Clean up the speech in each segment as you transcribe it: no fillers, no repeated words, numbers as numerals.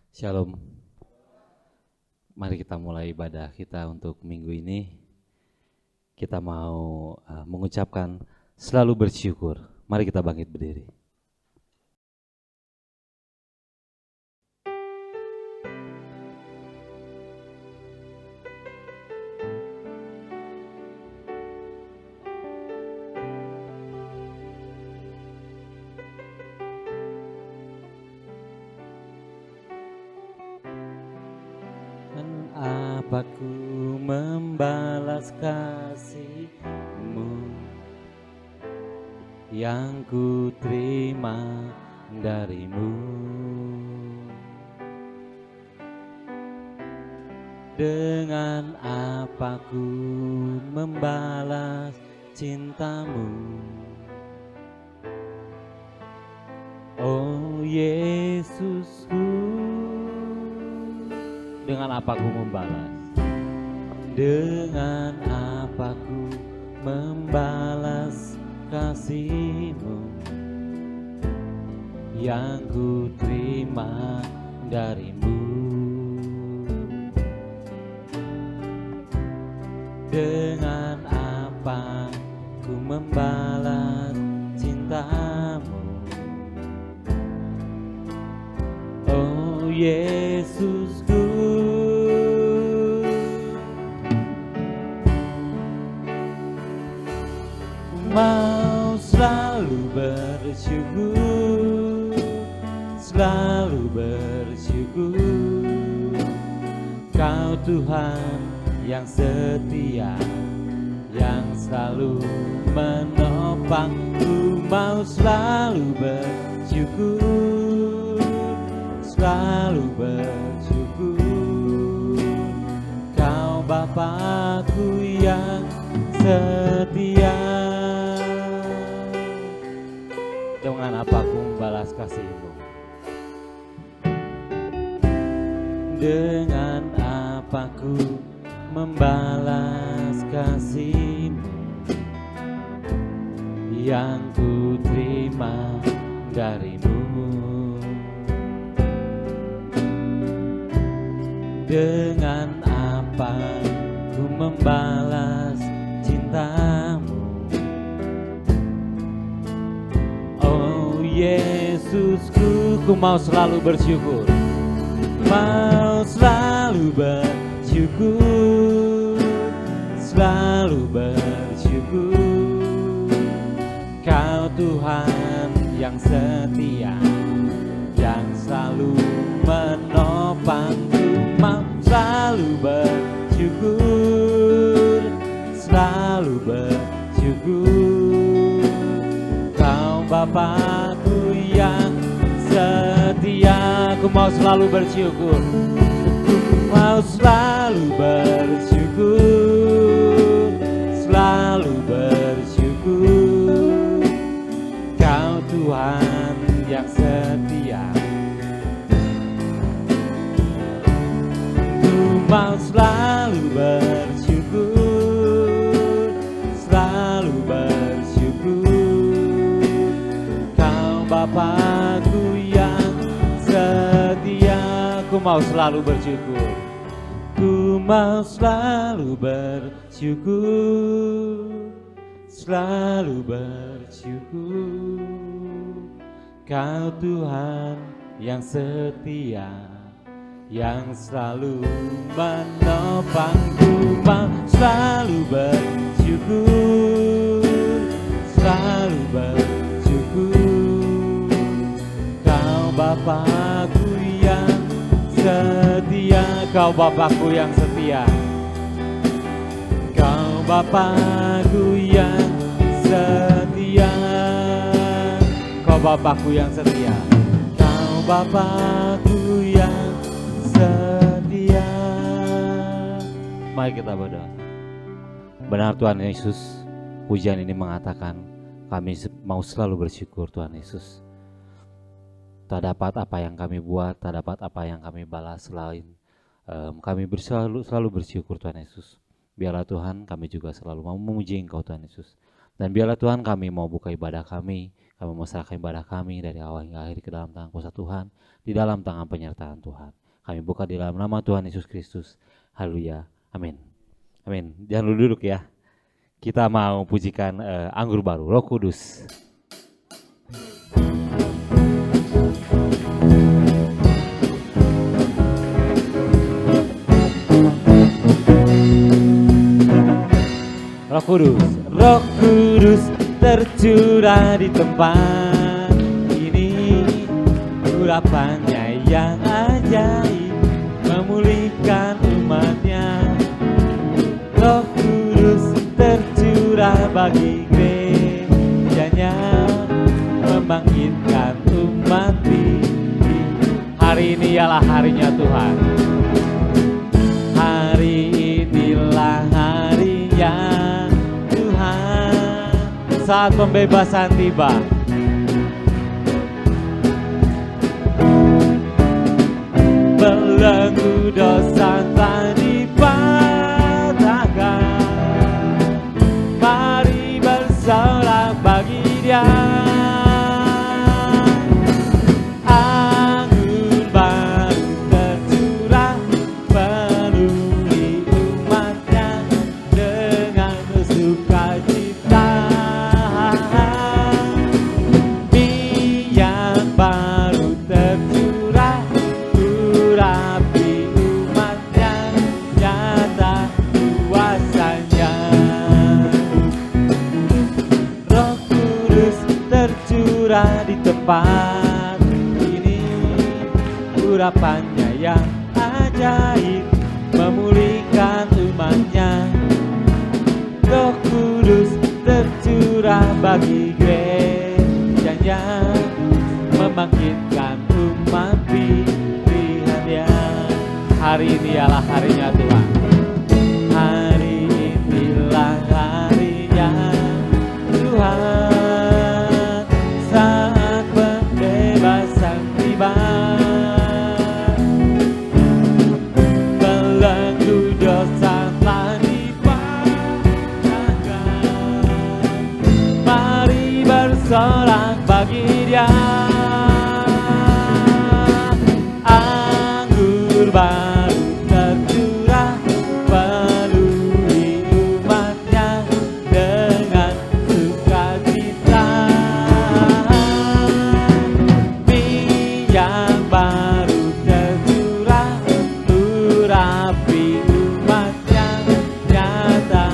Shalom, mari kita mulai ibadah kita untuk minggu ini. Kita mau mengucapkan selalu bersyukur. Mari kita bangkit berdiri. Apa ku membalas kasih-Mu yang ku terima dari-Mu? Dengan apa ku membalas cinta-Mu? Oh Yesusku, dengan apa ku membalas? Dengan apa ku membalas kasih-Mu yang ku terima dari-Mu? Dengan apa ku membalas cinta-Mu? Oh Yesusku, mau selalu bersyukur, selalu bersyukur. Kau Tuhan yang setia, yang selalu menopangku. Mau selalu bersyukur, selalu bersyukur. Kau Bapakku yang setia. Dengan apa ku membalas kasih-Mu? Dengan apa ku membalas kasih-Mu yang ku terima dari-Mu? Dengan apa ku membalas cinta-Mu? Oh Yesusku, ku mau selalu bersyukur, mau selalu bersyukur, selalu bersyukur. Kau Tuhan yang setia, yang selalu menopangku. Mau selalu bersyukur, selalu bersyukur. Kau Bapakku yang setia. Ku mau selalu bersyukur, ku mau selalu bersyukur, selalu bersyukur. Kau Tuhan yang setia. Ku mau selalu bersyukur, selalu bersyukur. Kau Bapakku yang setia. Ku mau selalu bersyukur, ku mau selalu bersyukur, selalu bersyukur. Kau Tuhan yang setia, yang selalu menopangku. Mau selalu bersyukur, selalu bersyukur. Kau Bapakku yang setia. Kau Bapakku yang setia. Kau Bapakku yang setia. Kau Bapakku yang setia. Kau Bapakku yang setia. Mari kita berdoa. Benar Tuhan Yesus, pujian ini mengatakan kami mau selalu bersyukur Tuhan Yesus. Tak dapat apa yang kami buat, tak dapat apa yang kami balas selain kami selalu bersyukur Tuhan Yesus. Biarlah Tuhan kami juga selalu mau memuji Engkau Tuhan Yesus. Dan biarlah Tuhan kami mau buka ibadah kami mau serahkan ibadah kami dari awal hingga akhir ke dalam tangan kuasa Tuhan, di dalam tangan penyertaan Tuhan. Kami buka di dalam nama Tuhan Yesus Kristus. Haleluya. Amin. Amin. Jangan dulu duduk ya. Kita mau pujikan anggur baru, Roh Kudus. Roh Kudus, Roh Kudus tercurah di tempat ini. Urapannya yang ajaib memulihkan umatnya. Roh Kudus tercurah bagi gerejanya, membangkitkan umat ini. Hari ini ialah harinya Tuhan. Hari inilah harinya Tuhan. Saat pembebasan tiba. Belenggu dosa telah dipatahkan. Mari bersorak bagi Dia. Anggur baru tercurah penuhi umatnya dengan sukacita. Minyak baru tercurah urapi umatnya, nyata kuasanya. Roh Kudus tercurah di tempat ini. Urapannya yang ajaib memulihkan umatnya. Roh Kudus tercurah bagi gerejanya, membangkitkan umat pilihannya. Hari ini ialah harinya Tuhan. Hari inilah harinya Tuhan. Saat pembebasan tiba. Belenggu dosa telah dipatahkan. Mari bersorak bagi Dia. Anggur baru tercurah penuhi umatnya dengan sukacita. Minyak baru tercurah urapi umatnya, nyata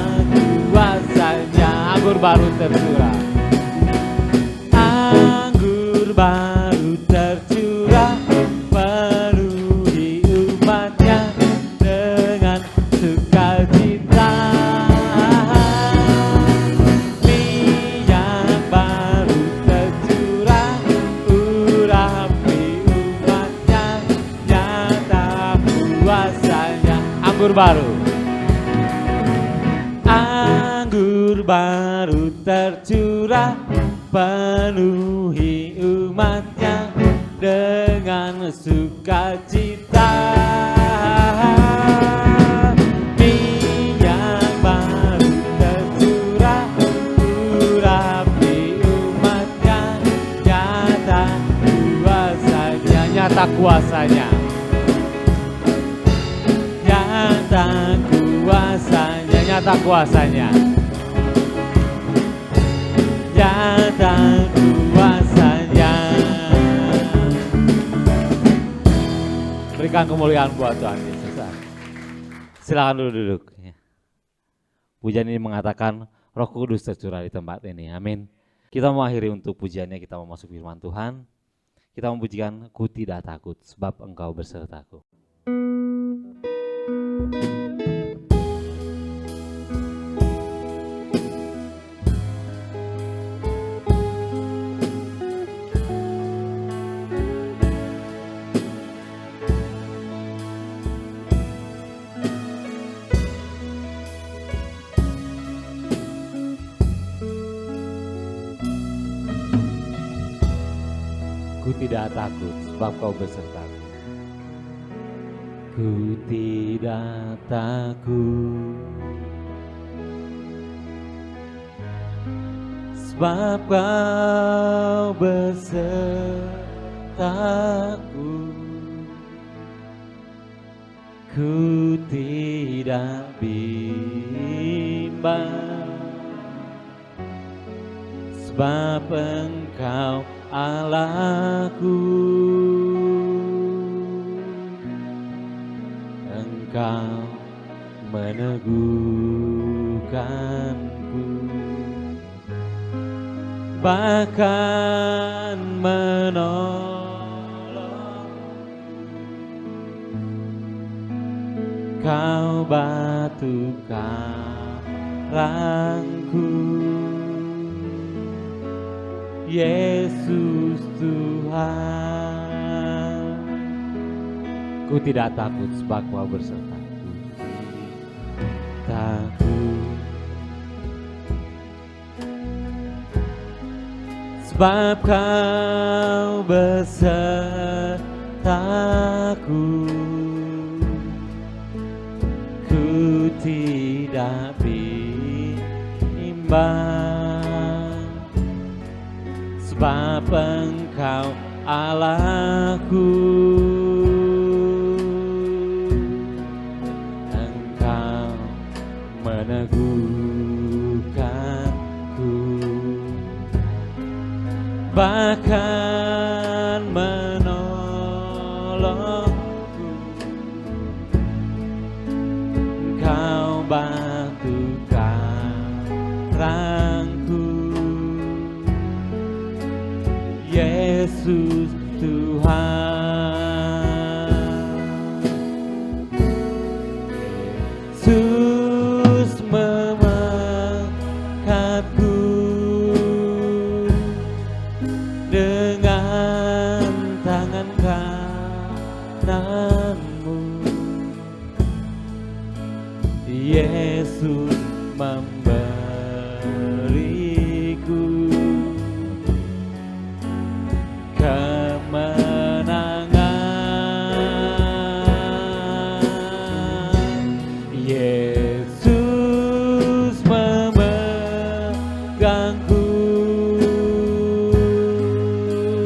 kuasanya. Anggur baru tercurah. Anggur baru tercurah penuhi umatnya dengan sukacita. Minyak baru tercurah urapi umatnya, nyata kuasanya. Anggur baru. Anggur baru tercurah penuhi umatnya dengan sukacita. Minyak baru tercurah urapi umatnya, nyata kuasanya. Nyata kuasanya. Nyata kuasanya. Nyata kuasanya. Nyata kuasanya. Berikan kemuliaan buat Tuhan Yesus. Silakan duduk. Pujian ini mengatakan Roh Kudus tercurah di tempat ini. Amin. Kita mengakhiri untuk pujiannya, kita mau masuk firman Tuhan. Kita memujikan Ku tidak takut sebab Engkau bersertaku. Ku tidak takut sebab Kau besertaku. Ku tidak takut sebab Kau besertaku. ku tidak bimbang, sebab Engkau Allahku. Engkau meneguhkanku, bahkan menolong. Kau batu karangku, Yesus Tuhan. Ku tidak takut sebab Kau bersertaku. Takut sebab Kau bersertaku. Ku tidak bimbang, sebab Engkau Allahku. Engkau meneguhkanku, bahkan menolongku. Kau batu karangku, Yesus Tuhan. Yesus mengangkatku dengan tangan kananmu. Yesus memberiku kemenangan. Yesus memegangku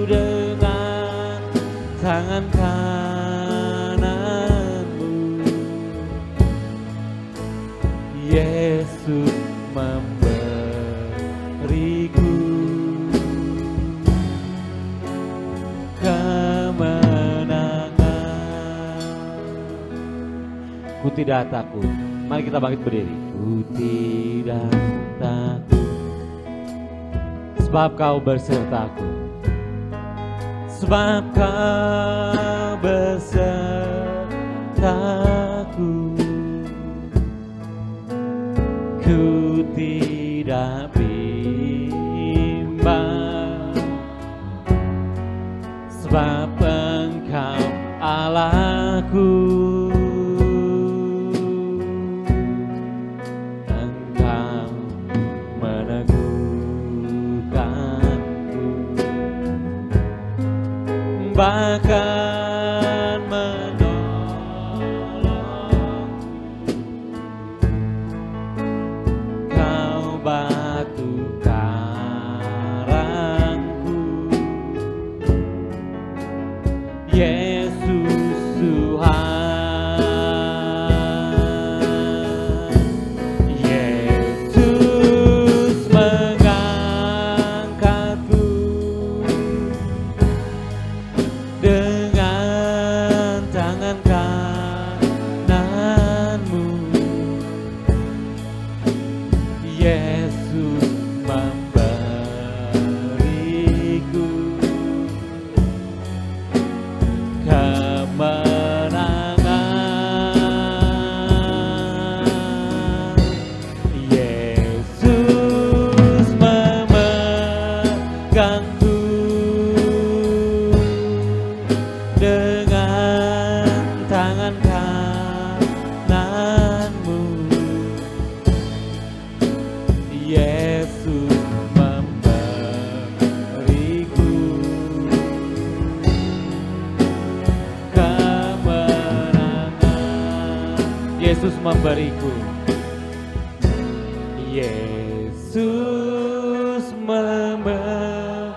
dengan tangan kananmu. Yesus memberiku kemenangan. Ku tidak takut. Mari kita bangkit berdiri. Ku tidak takut, sebab Kau bersertaku. Sebab Kau bersertaku. Ku tidak bimbang, sebab Engkau Allahku. Engkau meneguhkanku, bahkan menolong. Kau batu karangku, Yesus Tuhan. Yesus mengangkatku dengan tangan kananmu. Yesus memberiku kemenangan. Yesus memegangku dengan tangan kananmu. Yesus memberiku kemenangan. Yesus memberiku. Yesus memegangku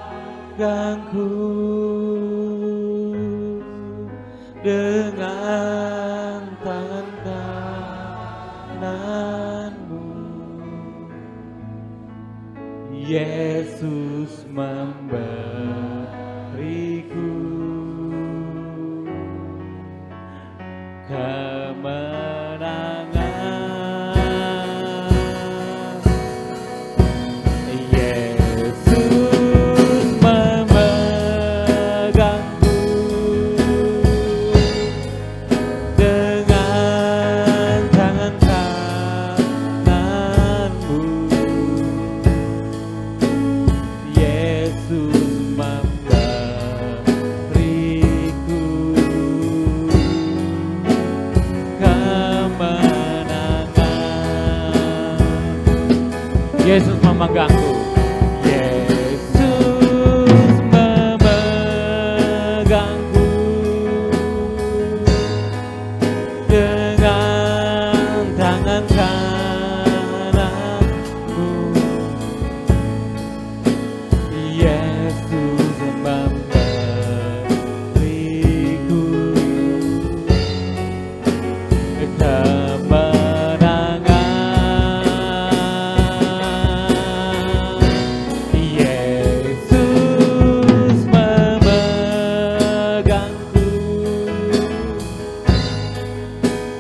dengan tangan perkenanmu. Yesus memberiku kemenangan. Yesus memegangku dengan tangan kananmu. Yesus memberiku kemenangan. Yesus memegangku. Yesus memegangku dengan tangan kananmu. Yesus memberiku kemenangan. Yesus memegangku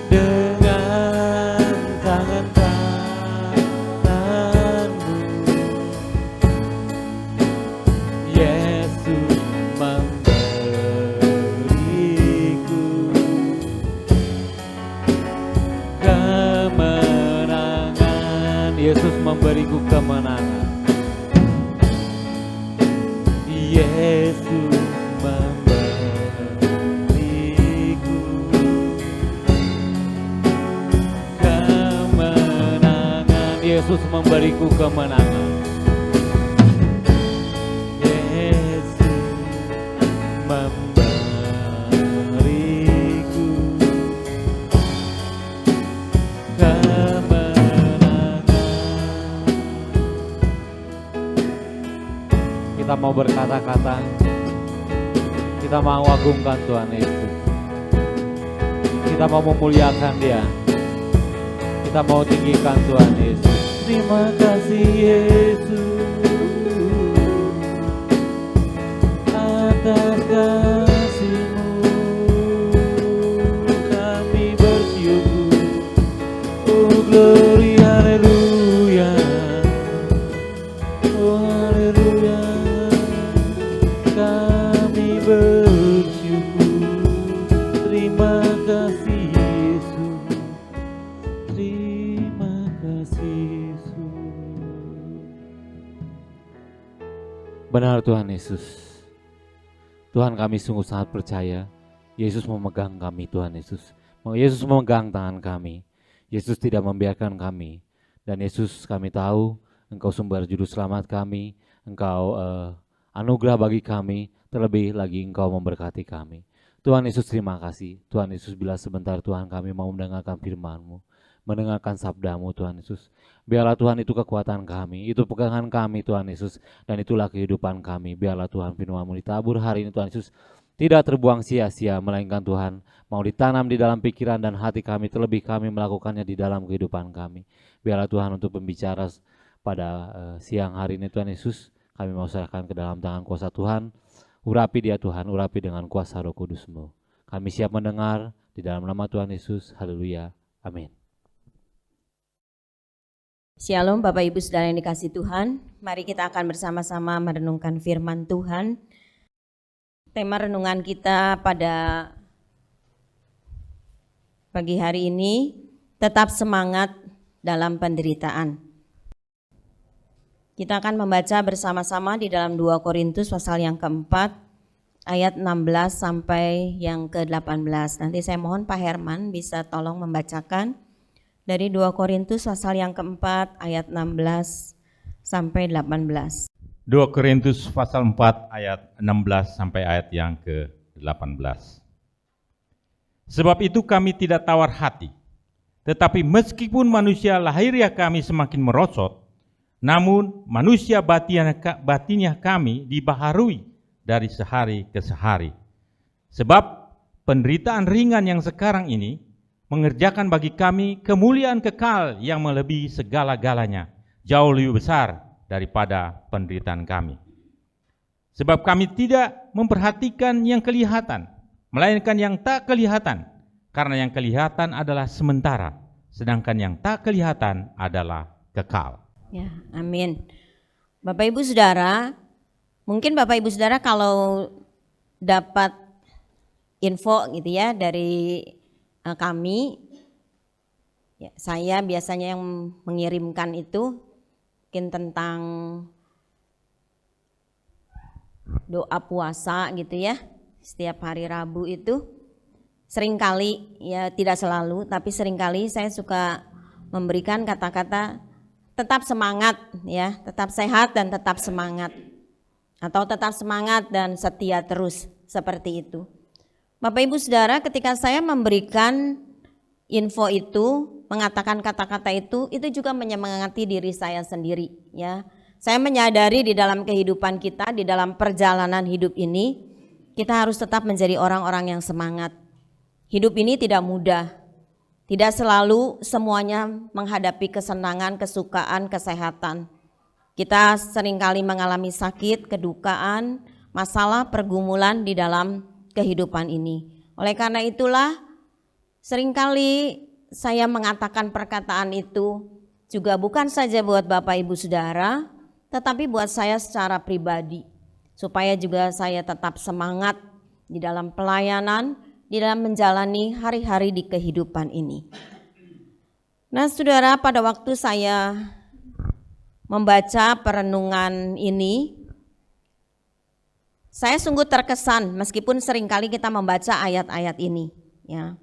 dengan tangan kananmu. Yesus memberiku kemenangan. Yesus memberiku kemenangan. Yesus memberiku kemenangan. Yesus memberiku kemenangan. Yesus memberiku kemenangan. Kita mau berkata-kata, kita mau agungkan Tuhan Yesus, kita mau memuliakan Dia, kita mau tinggikan Tuhan Yesus. Terima kasih Yesus atas kasih-Mu, kami bersyukur. Oh glory, haleluya, oh haleluya, kami bersyukur. Terima kasih Yesus, terima kasih Yesus. Benar Tuhan Yesus, Tuhan kami sungguh sangat percaya Yesus memegang kami. Tuhan Yesus, Yesus memegang tangan kami. Yesus tidak membiarkan kami. Dan Yesus, kami tahu Engkau sumber juru selamat kami, Engkau anugerah bagi kami, terlebih lagi Engkau memberkati kami. Tuhan Yesus, terima kasih. Tuhan Yesus, bila sebentar Tuhan kami mau mendengarkan firman-Mu, mendengarkan sabda-Mu Tuhan Yesus. Biarlah Tuhan itu kekuatan kami, itu pegangan kami Tuhan Yesus, dan itulah kehidupan kami. Biarlah Tuhan firman-Mu ditabur hari ini Tuhan Yesus, tidak terbuang sia-sia, melainkan Tuhan mau ditanam di dalam pikiran dan hati kami, terlebih kami melakukannya di dalam kehidupan kami. Biarlah Tuhan untuk pembicara pada siang hari ini Tuhan Yesus, kami mau serahkan ke dalam tangan kuasa Tuhan. Urapi dia Tuhan, urapi dengan kuasa Roh Kudus-Mu. Kami siap mendengar di dalam nama Tuhan Yesus. Haleluya. Amin. Shalom Bapak Ibu Saudara yang dikasihi Tuhan. Mari kita akan bersama-sama merenungkan firman Tuhan. Tema renungan kita pada pagi hari ini, tetap semangat dalam penderitaan. Kita akan membaca bersama-sama di dalam 2 Korintus pasal yang keempat, ayat 16 sampai yang ke-18. Nanti saya mohon Pak Herman bisa tolong membacakan dari 2 Korintus pasal yang keempat, ayat 16 sampai 18. 2 Korintus pasal 4 ayat 16 sampai ayat yang ke-18. Sebab itu kami tidak tawar hati, tetapi meskipun manusia lahiriah kami semakin merosot, namun manusia batinnya kami dibaharui dari sehari ke sehari. Sebab penderitaan ringan yang sekarang ini mengerjakan bagi kami kemuliaan kekal yang melebihi segala-galanya, jauh lebih besar daripada penderitaan kami. Sebab kami tidak memperhatikan yang kelihatan, melainkan yang tak kelihatan, karena yang kelihatan adalah sementara, sedangkan yang tak kelihatan adalah kekal. Ya, amin. Bapak Ibu Saudara, mungkin Bapak Ibu Saudara kalau dapat info gitu ya dari kami, ya, saya biasanya yang mengirimkan itu mungkin tentang doa puasa gitu ya, setiap hari Rabu itu seringkali, ya tidak selalu, tapi seringkali saya suka memberikan kata-kata tetap semangat ya, tetap sehat dan tetap semangat, atau tetap semangat dan setia terus, seperti itu. Bapak Ibu Saudara, ketika saya memberikan info itu, mengatakan kata-kata itu juga menyemangati diri saya sendiri ya. Saya menyadari di dalam kehidupan kita, di dalam perjalanan hidup ini, kita harus tetap menjadi orang-orang yang semangat. Hidup ini tidak mudah, tidak selalu semuanya menghadapi kesenangan, kesukaan, kesehatan. Kita seringkali mengalami sakit, kedukaan, masalah, pergumulan di dalam kehidupan ini. Oleh karena itulah seringkali saya mengatakan perkataan itu juga bukan saja buat Bapak Ibu Saudara, tetapi buat saya secara pribadi, supaya juga saya tetap semangat di dalam pelayanan, di dalam menjalani hari-hari di kehidupan ini. Nah Saudara, pada waktu saya membaca perenungan ini, saya sungguh terkesan meskipun seringkali kita membaca ayat-ayat ini ya.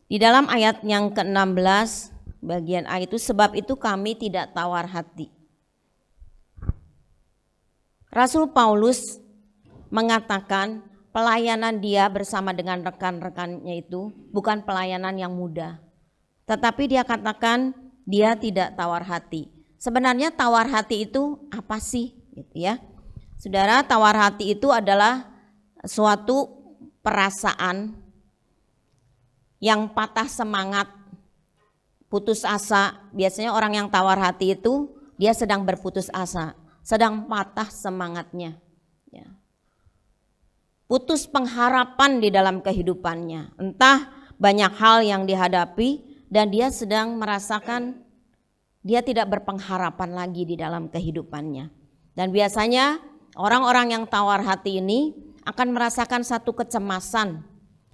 Di dalam ayat yang ke-16 bagian A itu, sebab itu kami tidak tawar hati. Rasul Paulus mengatakan pelayanan dia bersama dengan rekan-rekannya itu bukan pelayanan yang mudah. Tetapi dia katakan dia tidak tawar hati. Sebenarnya tawar hati itu apa sih gitu ya. Saudara, tawar hati itu adalah suatu perasaan yang patah semangat, putus asa. Biasanya orang yang tawar hati itu dia sedang berputus asa, sedang patah semangatnya. Ya. Putus pengharapan di dalam kehidupannya. Entah banyak hal yang dihadapi dan dia sedang merasakan dia tidak berpengharapan lagi di dalam kehidupannya. Dan biasanya orang-orang yang tawar hati ini akan merasakan satu kecemasan,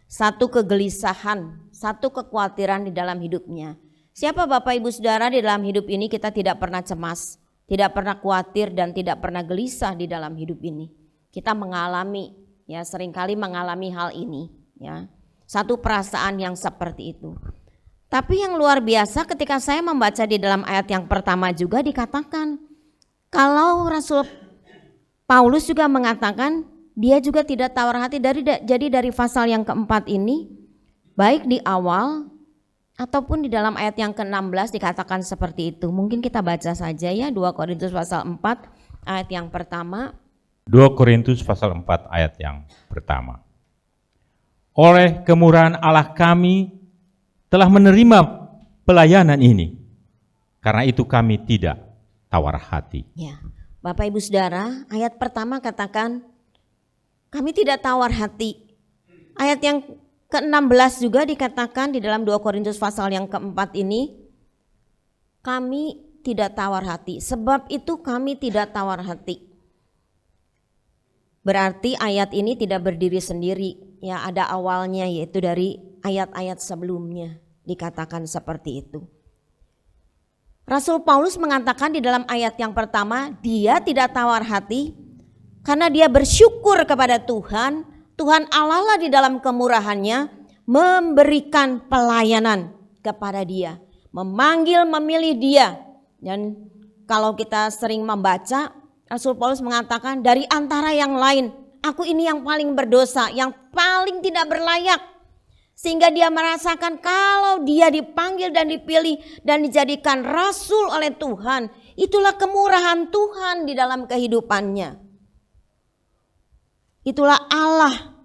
satu kegelisahan, satu kekhawatiran di dalam hidupnya. Siapa Bapak Ibu Saudara di dalam hidup ini kita tidak pernah cemas, tidak pernah khawatir dan tidak pernah gelisah di dalam hidup ini. Kita mengalami, ya seringkali mengalami hal ini, ya. Satu perasaan yang seperti itu. Tapi yang luar biasa ketika saya membaca di dalam ayat yang pertama juga dikatakan kalau Rasul Paulus juga mengatakan dia juga tidak tawar hati. Jadi dari pasal yang keempat ini, baik di awal ataupun di dalam ayat yang ke-16 dikatakan seperti itu. Mungkin kita baca saja ya 2 Korintus pasal 4 ayat yang pertama. 2 Korintus pasal 4 ayat yang pertama. Oleh kemurahan Allah kami telah menerima pelayanan ini, karena itu kami tidak tawar hati. Ya, Bapak Ibu Saudara, ayat pertama katakan kami tidak tawar hati. Ayat yang ke-16 juga dikatakan di dalam 2 Korintus pasal yang keempat ini, kami tidak tawar hati. Sebab itu kami tidak tawar hati. Berarti ayat ini tidak berdiri sendiri, ya ada awalnya yaitu dari ayat-ayat sebelumnya dikatakan seperti itu. Rasul Paulus mengatakan di dalam ayat yang pertama, dia tidak tawar hati karena dia bersyukur kepada Tuhan. Tuhan Allah lah di dalam kemurahannya memberikan pelayanan kepada dia, memanggil, memilih dia. Dan kalau kita sering membaca, Rasul Paulus mengatakan dari antara yang lain, aku ini yang paling berdosa, yang paling tidak berlayak. Sehingga dia merasakan kalau dia dipanggil dan dipilih dan dijadikan rasul oleh Tuhan, itulah kemurahan Tuhan di dalam kehidupannya. Itulah Allah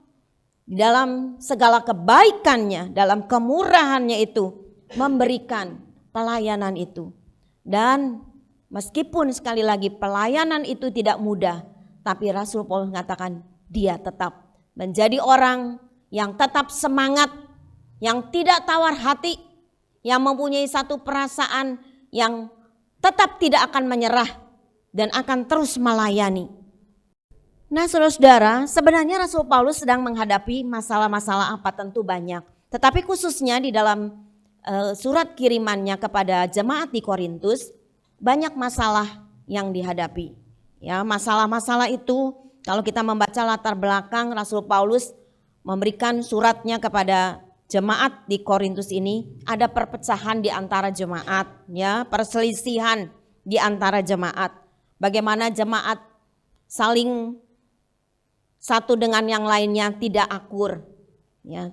di dalam segala kebaikannya, dalam kemurahannya itu memberikan pelayanan itu. Dan meskipun sekali lagi pelayanan itu tidak mudah, tapi Rasul Paulus mengatakan dia tetap menjadi orang yang tetap semangat, yang tidak tawar hati, yang mempunyai satu perasaan yang tetap tidak akan menyerah dan akan terus melayani. Nah saudara-saudara, sebenarnya Rasul Paulus sedang menghadapi masalah-masalah apa? Tentu banyak. Tetapi khususnya di dalam surat kirimannya kepada jemaat di Korintus, banyak masalah yang dihadapi. Ya, masalah-masalah itu kalau kita membaca latar belakang Rasul Paulus memberikan suratnya kepada jemaat di Korintus ini, ada perpecahan di antara jemaat, ya, perselisihan di antara jemaat. Bagaimana jemaat saling satu dengan yang lainnya tidak akur, ya,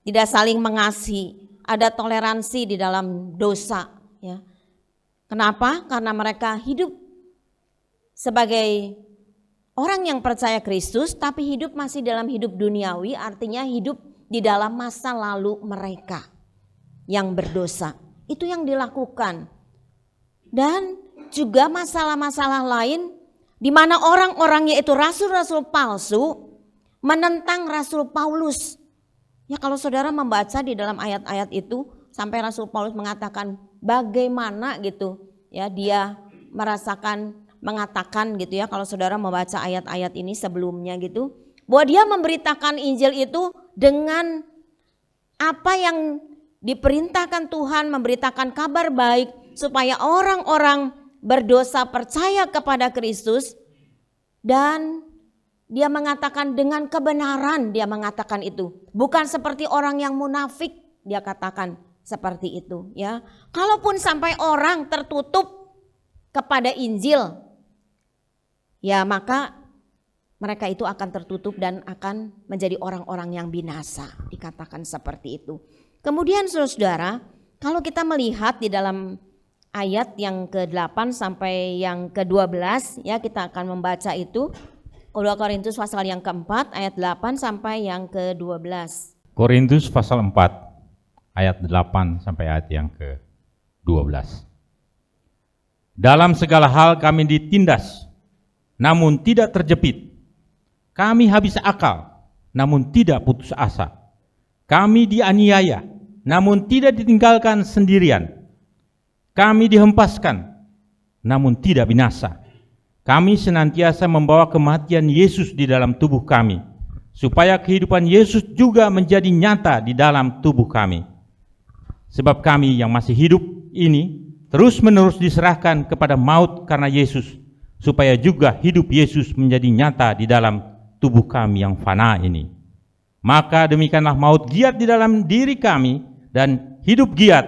tidak saling mengasihi, ada toleransi di dalam dosa, ya. Kenapa? Karena mereka hidup sebagai orang yang percaya Kristus, tapi hidup masih dalam hidup duniawi, artinya hidup di dalam masa lalu mereka yang berdosa. Itu yang dilakukan. Dan juga masalah-masalah lain di mana orang-orangnya itu rasul-rasul palsu menentang Rasul Paulus. Ya, kalau saudara membaca di dalam ayat-ayat itu sampai Rasul Paulus mengatakan bagaimana gitu ya dia mengatakan gitu ya, kalau saudara membaca ayat-ayat ini sebelumnya gitu, bahwa dia memberitakan Injil itu dengan apa yang diperintahkan Tuhan, memberitakan kabar baik supaya orang-orang berdosa percaya kepada Kristus. Dan dia mengatakan dengan kebenaran, dia mengatakan itu. Bukan seperti orang yang munafik, dia katakan seperti itu ya. Kalaupun sampai orang tertutup kepada Injil, ya maka mereka itu akan tertutup dan akan menjadi orang-orang yang binasa, dikatakan seperti itu. Kemudian saudara, kalau kita melihat di dalam ayat yang ke-8 sampai yang ke-12 ya, kita akan membaca itu 2 Korintus pasal yang ke-4 ayat 8 sampai yang ke-12. Korintus pasal 4 ayat 8 sampai ayat yang ke-12. Dalam segala hal kami ditindas, namun tidak terjepit. Kami habis akal, namun tidak putus asa. Kami dianiaya, namun tidak ditinggalkan sendirian. Kami dihempaskan, namun tidak binasa. Kami senantiasa membawa kematian Yesus di dalam tubuh kami, supaya kehidupan Yesus juga menjadi nyata di dalam tubuh kami. Sebab kami yang masih hidup ini terus-menerus diserahkan kepada maut karena Yesus, supaya juga hidup Yesus menjadi nyata di dalam tubuh kami yang fana ini. Maka demikianlah maut giat di dalam diri kami dan hidup giat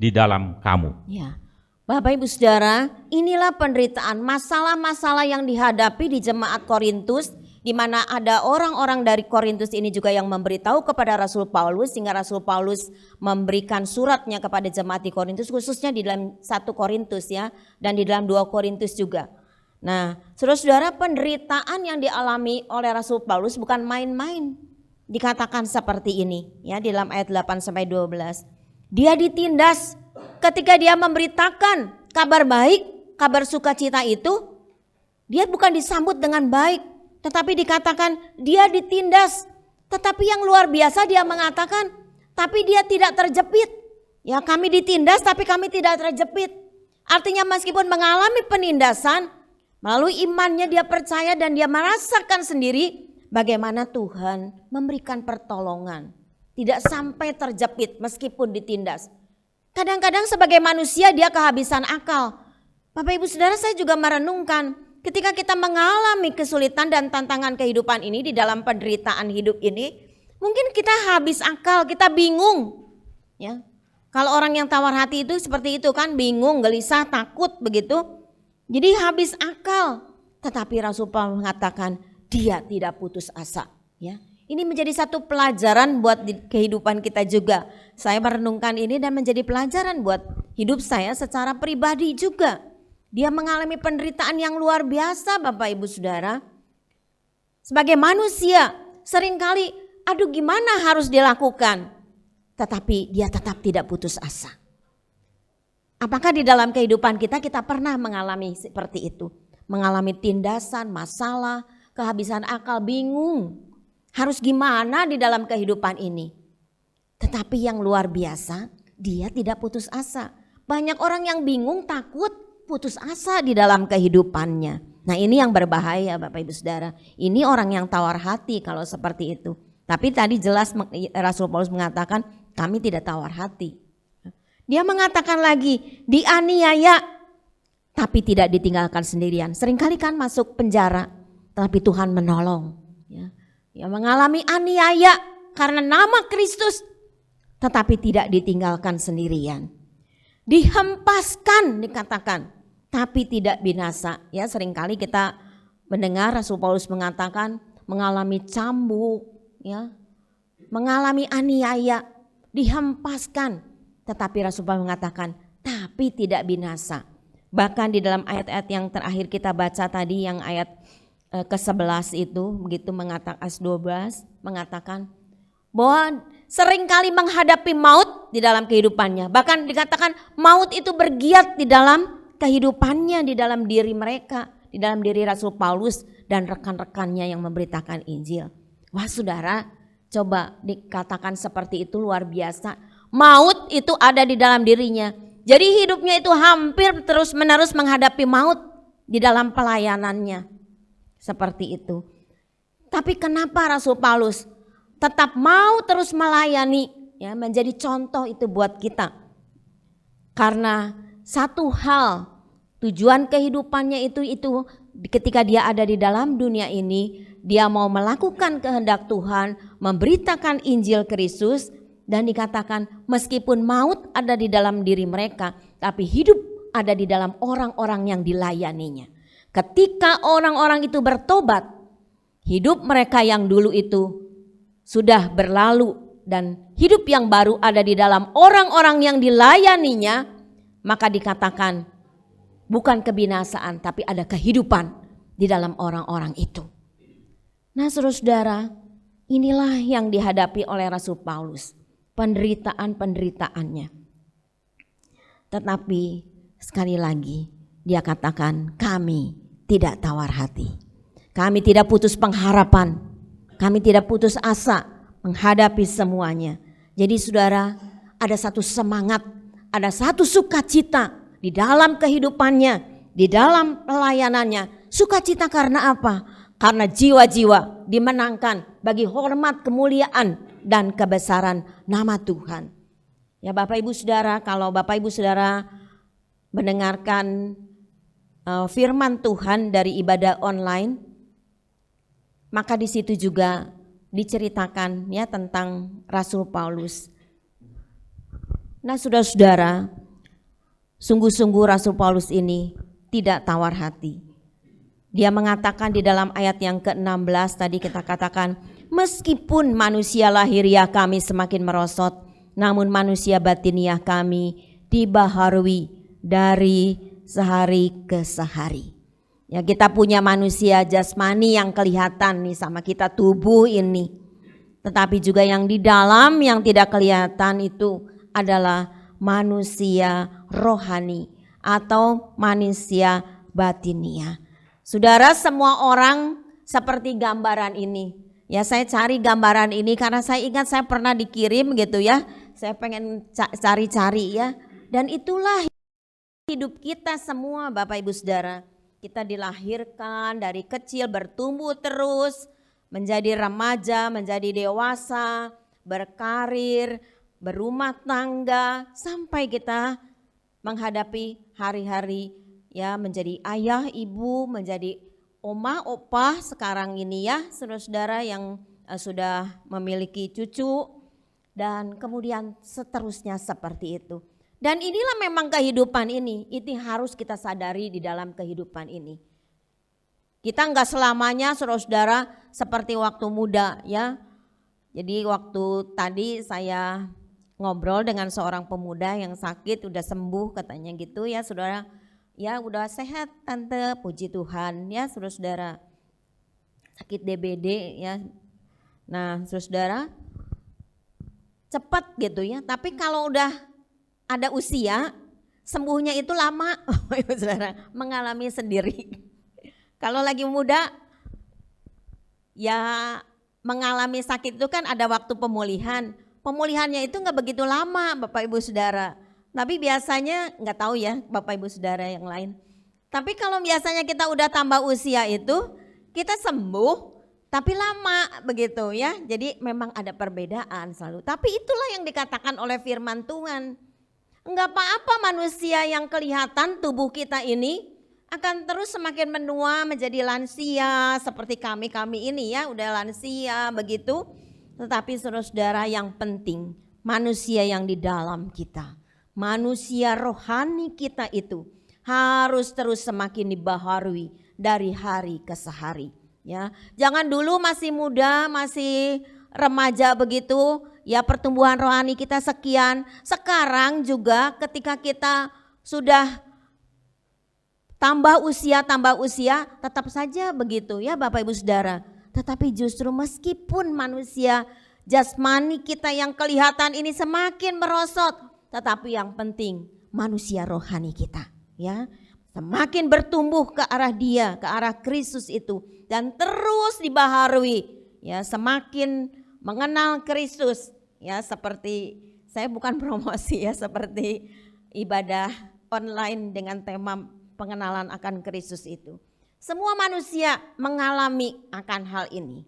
di dalam kamu. Ya, Bapak Ibu Saudara, inilah penderitaan, masalah-masalah yang dihadapi di jemaat Korintus, di mana ada orang-orang dari Korintus ini juga yang memberitahu kepada Rasul Paulus, sehingga Rasul Paulus memberikan suratnya kepada jemaat di Korintus, khususnya di dalam 1 Korintus ya, dan di dalam 2 Korintus juga. Nah, saudara-saudara, penderitaan yang dialami oleh Rasul Paulus bukan main-main. Dikatakan seperti ini ya di dalam ayat 8 sampai 12. Dia ditindas ketika dia memberitakan kabar baik, kabar sukacita itu, dia bukan disambut dengan baik, tetapi dikatakan dia ditindas. Tetapi yang luar biasa dia mengatakan, tapi dia tidak terjepit. Ya, kami ditindas tapi kami tidak terjepit. Artinya meskipun mengalami penindasan, melalui imannya dia percaya dan dia merasakan sendiri bagaimana Tuhan memberikan pertolongan. Tidak sampai terjepit meskipun ditindas. Kadang-kadang sebagai manusia dia kehabisan akal. Bapak Ibu Saudara, saya juga merenungkan ketika kita mengalami kesulitan dan tantangan kehidupan ini di dalam penderitaan hidup ini, mungkin kita habis akal, kita bingung. Ya. Kalau orang yang tawar hati itu seperti itu kan, bingung, gelisah, takut begitu. Jadi habis akal. Tetapi Rasul Paulus mengatakan dia tidak putus asa. Ya. Ini menjadi satu pelajaran buat kehidupan kita juga. Saya merenungkan ini dan menjadi pelajaran buat hidup saya secara pribadi juga. Dia mengalami penderitaan yang luar biasa Bapak Ibu Saudara. Sebagai manusia seringkali aduh gimana harus dilakukan. Tetapi dia tetap tidak putus asa. Apakah di dalam kehidupan kita pernah mengalami seperti itu? Mengalami tindasan, masalah, kehabisan akal, bingung. Harus gimana di dalam kehidupan ini? Tetapi yang luar biasa, dia tidak putus asa. Banyak orang yang bingung, takut, putus asa di dalam kehidupannya. Nah ini yang berbahaya Bapak Ibu Saudara. Ini orang yang tawar hati kalau seperti itu. Tapi tadi jelas Rasul Paulus mengatakan kami tidak tawar hati. Dia mengatakan lagi dianiaya tapi tidak ditinggalkan sendirian. Seringkali kan masuk penjara tapi Tuhan menolong. Ya mengalami aniaya karena nama Kristus tetapi tidak ditinggalkan sendirian. Dihempaskan dikatakan tapi tidak binasa. Ya seringkali kita mendengar Rasul Paulus mengatakan mengalami cambuk, ya, mengalami aniaya, dihempaskan. Tetapi Rasul Paulus mengatakan tapi tidak binasa. Bahkan di dalam ayat-ayat yang terakhir kita baca tadi yang ayat ke-11 itu begitu mengatakan ayat 12 mengatakan bahwa seringkali menghadapi maut di dalam kehidupannya. Bahkan dikatakan maut itu bergiat di dalam kehidupannya, di dalam diri mereka, di dalam diri Rasul Paulus dan rekan-rekannya yang memberitakan Injil. Wah saudara, coba dikatakan seperti itu luar biasa. Maut itu ada di dalam dirinya. Jadi hidupnya itu hampir terus-menerus menghadapi maut di dalam pelayanannya. Seperti itu. Tapi kenapa Rasul Paulus tetap mau terus melayani, ya, menjadi contoh itu buat kita? Karena satu hal, tujuan kehidupannya itu ketika dia ada di dalam dunia ini, dia mau melakukan kehendak Tuhan, memberitakan Injil Kristus. Dan dikatakan meskipun maut ada di dalam diri mereka, tapi hidup ada di dalam orang-orang yang dilayaninya. Ketika orang-orang itu bertobat, hidup mereka yang dulu itu sudah berlalu dan hidup yang baru ada di dalam orang-orang yang dilayaninya, maka dikatakan bukan kebinasaan tapi ada kehidupan di dalam orang-orang itu. Nah saudara-saudara, inilah yang dihadapi oleh Rasul Paulus. Penderitaan-penderitaannya. Tetapi sekali lagi dia katakan kami tidak tawar hati. Kami tidak putus pengharapan. Kami tidak putus asa menghadapi semuanya. Jadi saudara, ada satu semangat, ada satu sukacita di dalam kehidupannya, di dalam pelayanannya. Sukacita karena apa? Karena jiwa-jiwa dimenangkan bagi hormat, kemuliaan dan kebesaran nama Tuhan. Ya Bapak Ibu Saudara, kalau Bapak Ibu Saudara mendengarkan firman Tuhan dari ibadah online, maka di situ juga diceritakan ya tentang Rasul Paulus. Nah saudara-saudara, sungguh-sungguh Rasul Paulus ini tidak tawar hati. Dia mengatakan di dalam ayat yang ke-16 tadi kita katakan, meskipun manusia lahiriah kami semakin merosot, namun manusia batiniah kami dibaharui dari sehari ke sehari. Ya kita punya manusia jasmani yang kelihatan nih sama kita tubuh ini. Tetapi juga yang di dalam yang tidak kelihatan itu adalah manusia rohani atau manusia batiniah. Saudara, semua orang seperti gambaran ini. Ya saya cari gambaran ini karena saya ingat saya pernah dikirim gitu ya. Saya pengen cari-cari ya. Dan itulah hidup kita semua Bapak Ibu Saudara. Kita dilahirkan dari kecil bertumbuh terus. Menjadi remaja, menjadi dewasa, berkarir, berumah tangga. Sampai kita menghadapi hari-hari ya menjadi ayah, ibu, menjadi oma, opa sekarang ini ya saudara-saudara yang sudah memiliki cucu dan kemudian seterusnya seperti itu. Dan inilah memang kehidupan ini, itu harus kita sadari di dalam kehidupan ini. Kita enggak selamanya saudara-saudara seperti waktu muda ya. Jadi waktu tadi saya ngobrol dengan seorang pemuda yang sakit udah sembuh katanya gitu ya saudara. Ya udah sehat tante, puji Tuhan ya saudara-saudara. Sakit DBD ya. Nah, saudara, cepat gitu ya. Tapi kalau udah ada usia, sembuhnya itu lama, saudara, mengalami sendiri. Kalau lagi muda, ya mengalami sakit itu kan ada waktu pemulihan. Pemulihannya itu nggak begitu lama, Bapak Ibu Saudara. Tapi biasanya nggak tahu ya, Bapak Ibu Saudara yang lain. Tapi kalau biasanya kita udah tambah usia itu, kita sembuh, tapi lama begitu ya. Jadi memang ada perbedaan selalu. Tapi itulah yang dikatakan oleh firman Tuhan. Enggak apa-apa manusia yang kelihatan tubuh kita ini akan terus semakin menua menjadi lansia seperti kami ini ya udah lansia begitu. Tetapi saudara-saudara yang penting manusia yang di dalam kita, manusia rohani kita itu harus terus semakin dibaharui dari hari ke hari. Ya, jangan dulu masih muda, masih remaja begitu, ya pertumbuhan rohani kita sekian. Sekarang juga ketika kita sudah tambah usia, tetap saja begitu ya Bapak Ibu Saudara. Tetapi justru meskipun manusia jasmani kita yang kelihatan ini semakin merosot, tetapi yang penting manusia rohani kita ya semakin bertumbuh ke arah Dia, ke arah Kristus itu dan terus dibaharui ya semakin mengenal Kristus ya seperti saya bukan promosi ya seperti ibadah online dengan tema pengenalan akan Kristus itu. Semua manusia mengalami akan hal ini.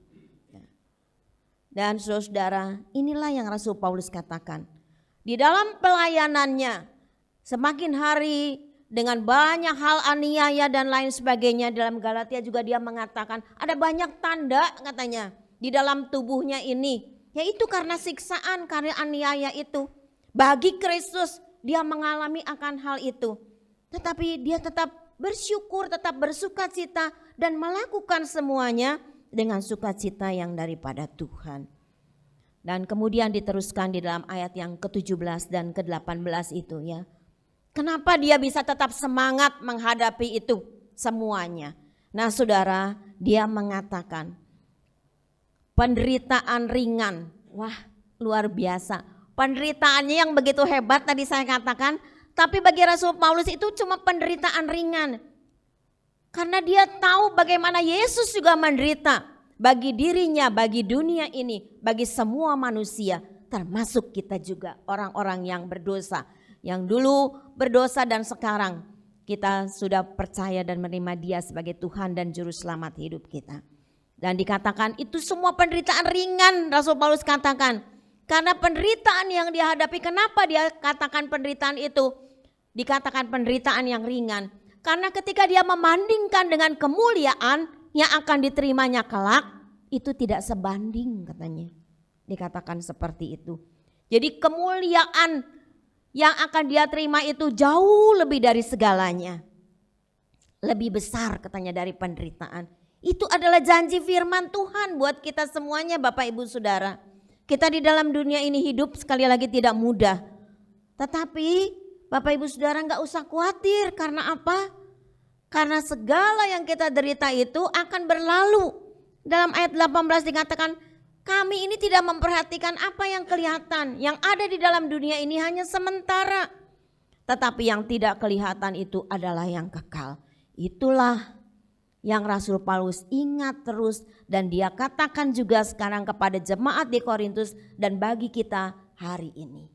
Dan saudara, inilah yang Rasul Paulus katakan. Di dalam pelayanannya semakin hari dengan banyak hal aniaya dan lain sebagainya, dalam Galatia juga dia mengatakan ada banyak tanda katanya di dalam tubuhnya ini. Yaitu karena siksaan, karena aniaya itu. Bagi Kristus dia mengalami akan hal itu. Tetapi dia tetap bersyukur, tetap bersukacita dan melakukan semuanya dengan sukacita yang daripada Tuhan. Dan kemudian diteruskan di dalam ayat yang ke-17 dan ke-18 itu ya. Kenapa dia bisa tetap semangat menghadapi itu semuanya? Nah saudara, dia mengatakan penderitaan ringan. Wah luar biasa. Penderitaannya yang begitu hebat tadi saya katakan. Tapi bagi Rasul Paulus itu cuma penderitaan ringan. Karena dia tahu bagaimana Yesus juga menderita. Bagi dirinya, bagi dunia ini, bagi semua manusia. Termasuk kita juga orang-orang yang berdosa. Yang dulu berdosa dan sekarang kita sudah percaya dan menerima Dia sebagai Tuhan dan Juru Selamat hidup kita. Dan dikatakan itu semua penderitaan ringan, Rasul Paulus katakan. Karena penderitaan yang dia hadapi, kenapa dia katakan penderitaan itu? Dikatakan penderitaan yang ringan. Karena ketika dia membandingkan dengan kemuliaan yang akan diterimanya kelak, itu tidak sebanding katanya. Dikatakan seperti itu. Jadi kemuliaan yang akan dia terima itu jauh lebih dari segalanya. Lebih besar katanya dari penderitaan. Itu adalah janji firman Tuhan buat kita semuanya Bapak Ibu Saudara. Kita di dalam dunia ini hidup sekali lagi tidak mudah. Tetapi Bapak Ibu Saudara gak usah khawatir. Karena apa? Karena segala yang kita derita itu akan berlalu. Dalam ayat 18 dikatakan, kami ini tidak memperhatikan apa yang kelihatan. Yang ada di dalam dunia ini hanya sementara. Tetapi yang tidak kelihatan itu adalah yang kekal. Itulah yang Rasul Paulus ingat terus. Dan dia katakan juga sekarang kepada jemaat di Korintus dan bagi kita hari ini.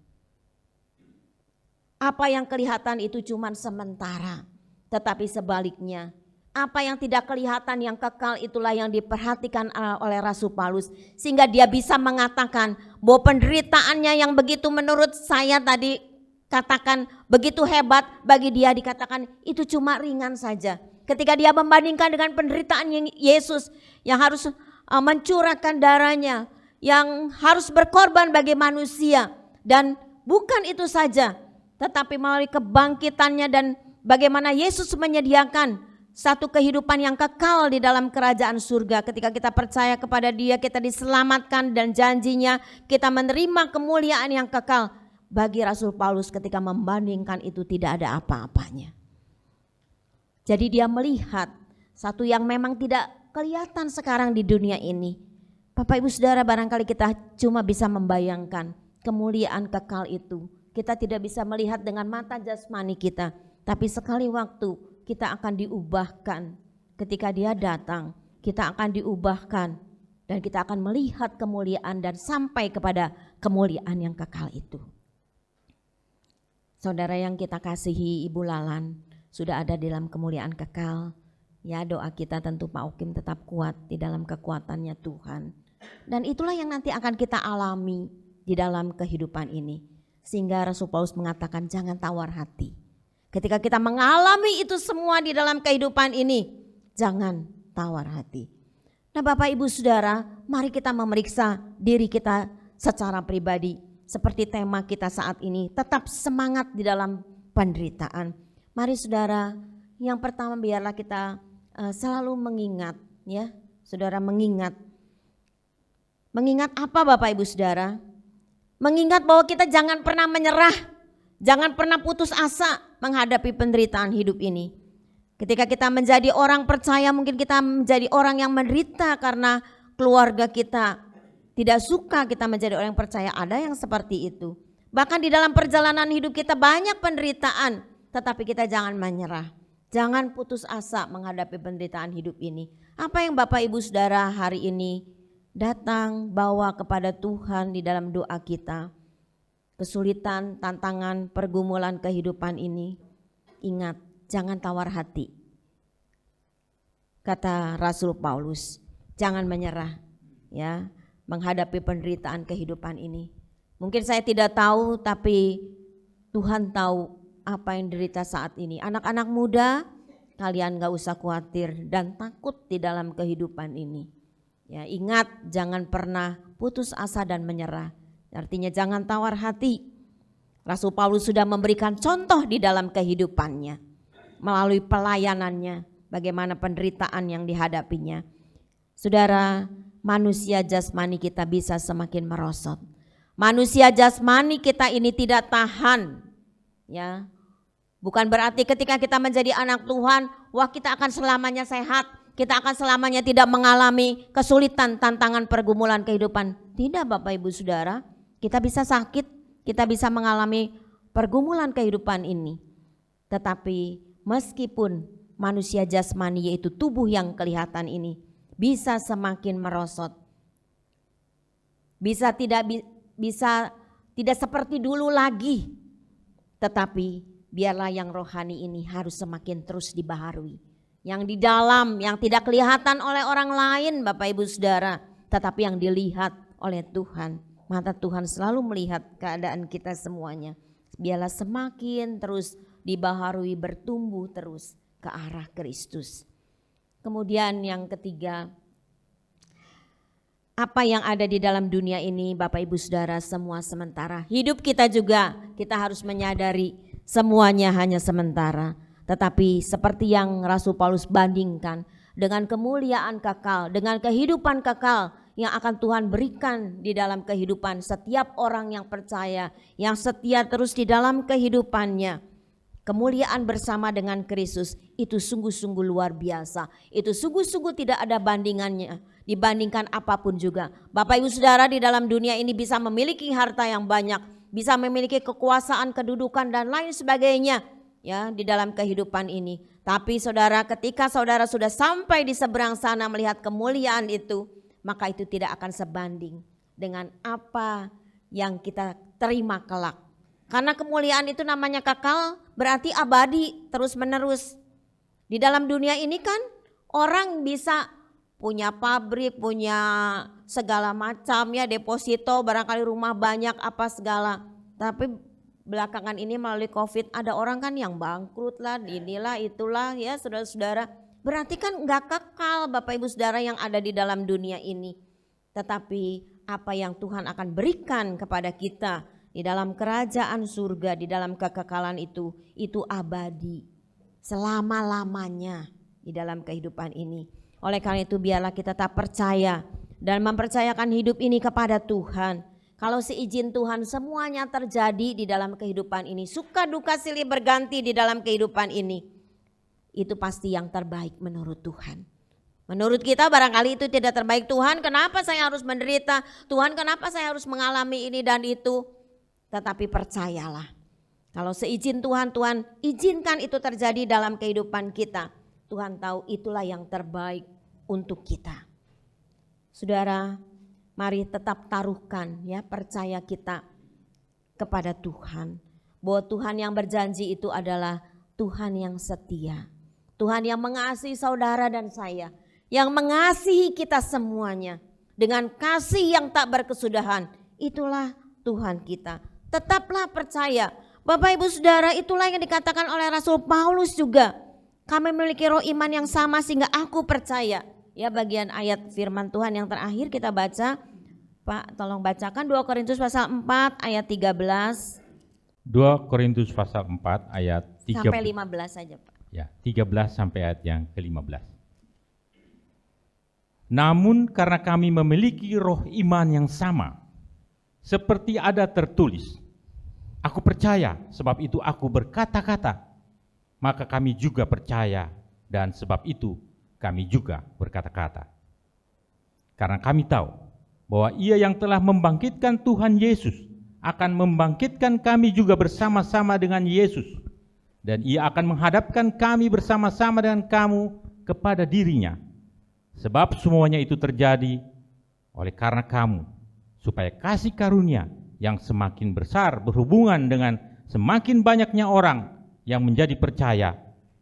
Apa yang kelihatan itu cuma sementara. Tetapi sebaliknya, apa yang tidak kelihatan yang kekal itulah yang diperhatikan oleh Rasul Paulus. Sehingga dia bisa mengatakan bahwa penderitaannya yang begitu menurut saya tadi katakan begitu hebat, bagi dia dikatakan itu cuma ringan saja. Ketika dia membandingkan dengan penderitaan yang Yesus yang harus mencurahkan darahnya, yang harus berkorban bagi manusia. Dan bukan itu saja, tetapi melalui kebangkitannya dan bagaimana Yesus menyediakan satu kehidupan yang kekal di dalam kerajaan surga. Ketika kita percaya kepada Dia, kita diselamatkan dan janjinya kita menerima kemuliaan yang kekal. Bagi Rasul Paulus ketika membandingkan itu tidak ada apa-apanya. Jadi dia melihat satu yang memang tidak kelihatan sekarang di dunia ini. Bapak Ibu Saudara, barangkali kita cuma bisa membayangkan kemuliaan kekal itu. Kita tidak bisa melihat dengan mata jasmani kita, tapi sekali waktu kita akan diubahkan. Ketika Dia datang, kita akan diubahkan dan kita akan melihat kemuliaan dan sampai kepada kemuliaan yang kekal itu. Saudara yang kita kasihi, Ibu Lalan sudah ada di dalam kemuliaan kekal. Ya, doa kita tentu Pak Okim tetap kuat di dalam kekuatannya Tuhan. Dan itulah yang nanti akan kita alami di dalam kehidupan ini. Sehingga Rasul Paulus mengatakan jangan tawar hati. Ketika kita mengalami itu semua di dalam kehidupan ini, jangan tawar hati. Nah Bapak Ibu Saudara, mari kita memeriksa diri kita secara pribadi. Seperti tema kita saat ini, tetap semangat di dalam penderitaan. Mari saudara, yang pertama biarlah kita selalu mengingat, ya saudara, mengingat. Mengingat apa Bapak Ibu Saudara? Mengingat bahwa kita jangan pernah menyerah, jangan pernah putus asa menghadapi penderitaan hidup ini. Ketika kita menjadi orang percaya, mungkin kita menjadi orang yang menderita karena keluarga kita tidak suka kita menjadi orang yang percaya. Ada yang seperti itu. Bahkan di dalam perjalanan hidup kita banyak penderitaan, tetapi kita jangan menyerah. Jangan putus asa menghadapi penderitaan hidup ini. Apa yang Bapak Ibu Saudara hari ini datang bawa kepada Tuhan di dalam doa kita? Kesulitan, tantangan, pergumulan kehidupan ini. Ingat, jangan tawar hati. Kata Rasul Paulus, jangan menyerah ya menghadapi penderitaan kehidupan ini. Mungkin saya tidak tahu, tapi Tuhan tahu apa yang derita saat ini. Anak-anak muda, kalian gak usah khawatir dan takut di dalam kehidupan ini. Ya, ingat jangan pernah putus asa dan menyerah. Artinya jangan tawar hati. Rasul Paulus sudah memberikan contoh di dalam kehidupannya. Melalui pelayanannya, bagaimana penderitaan yang dihadapinya. Saudara, manusia jasmani kita bisa semakin merosot. Manusia jasmani kita ini tidak tahan. Ya, bukan berarti ketika kita menjadi anak Tuhan, wah kita akan selamanya sehat, kita akan selamanya tidak mengalami kesulitan, tantangan, pergumulan kehidupan. Tidak Bapak Ibu Saudara, kita bisa sakit, kita bisa mengalami pergumulan kehidupan ini. Tetapi meskipun manusia jasmani yaitu tubuh yang kelihatan ini bisa semakin merosot, bisa tidak seperti dulu lagi, tetapi biarlah yang rohani ini harus semakin terus dibaharui. Yang di dalam, yang tidak kelihatan oleh orang lain Bapak Ibu Saudara, tetapi yang dilihat oleh Tuhan. Mata Tuhan selalu melihat keadaan kita semuanya. Biarlah semakin terus dibaharui, bertumbuh terus ke arah Kristus. Kemudian yang ketiga, apa yang ada di dalam dunia ini Bapak Ibu Saudara semua sementara. Hidup kita juga kita harus menyadari semuanya hanya sementara. Tetapi seperti yang Rasul Paulus bandingkan dengan kemuliaan kekal, dengan kehidupan kekal yang akan Tuhan berikan di dalam kehidupan setiap orang yang percaya, yang setia terus di dalam kehidupannya. Kemuliaan bersama dengan Kristus itu sungguh-sungguh luar biasa. Itu sungguh-sungguh tidak ada bandingannya dibandingkan apapun juga. Bapak Ibu Saudara di dalam dunia ini bisa memiliki harta yang banyak, bisa memiliki kekuasaan, kedudukan dan lain sebagainya. Ya, di dalam kehidupan ini. Tapi saudara, ketika saudara sudah sampai di seberang sana melihat kemuliaan itu, maka itu tidak akan sebanding dengan apa yang kita terima kelak. Karena kemuliaan itu namanya kekal, berarti abadi, terus menerus. Di dalam dunia ini kan orang bisa punya pabrik, punya segala macam ya, deposito, barangkali rumah banyak apa segala. Tapi belakangan ini melalui COVID ada orang kan yang bangkrut lah, inilah itulah ya saudara-saudara. Berarti kan enggak kekal Bapak Ibu Saudara yang ada di dalam dunia ini. Tetapi apa yang Tuhan akan berikan kepada kita di dalam kerajaan surga, di dalam kekekalan itu abadi. Selama-lamanya di dalam kehidupan ini. Oleh karena itu biarlah kita tak percaya dan mempercayakan hidup ini kepada Tuhan. Kalau seizin Tuhan semuanya terjadi di dalam kehidupan ini, suka duka silih berganti di dalam kehidupan ini, itu pasti yang terbaik menurut Tuhan. Menurut kita barangkali itu tidak terbaik. Tuhan, kenapa saya harus menderita? Tuhan, kenapa saya harus mengalami ini dan itu? Tetapi percayalah, kalau seizin Tuhan, Tuhan izinkan itu terjadi dalam kehidupan kita. Tuhan tahu itulah yang terbaik untuk kita. Saudara, mari tetap taruhkan ya percaya kita kepada Tuhan. Bahwa Tuhan yang berjanji itu adalah Tuhan yang setia. Tuhan yang mengasihi saudara dan saya. Yang mengasihi kita semuanya. Dengan kasih yang tak berkesudahan. Itulah Tuhan kita. Tetaplah percaya. Bapak ibu saudara, itulah yang dikatakan oleh Rasul Paulus juga. Kami memiliki roh iman yang sama sehingga aku percaya. Ya, bagian ayat firman Tuhan yang terakhir kita baca. Pak, tolong bacakan 2 Korintus pasal 4 ayat 13. 2 Korintus pasal 4 ayat 13. Sampai 15 saja Pak. Ya, 13 sampai ayat yang ke-15. Namun karena kami memiliki roh iman yang sama, seperti ada tertulis, aku percaya sebab itu aku berkata-kata, maka kami juga percaya dan sebab itu kami juga berkata-kata. Karena kami tahu bahwa Ia yang telah membangkitkan Tuhan Yesus akan membangkitkan kami juga bersama-sama dengan Yesus, dan Ia akan menghadapkan kami bersama-sama dengan kamu kepada dirinya. Sebab semuanya itu terjadi oleh karena kamu, supaya kasih karunia yang semakin besar berhubungan dengan semakin banyaknya orang yang menjadi percaya,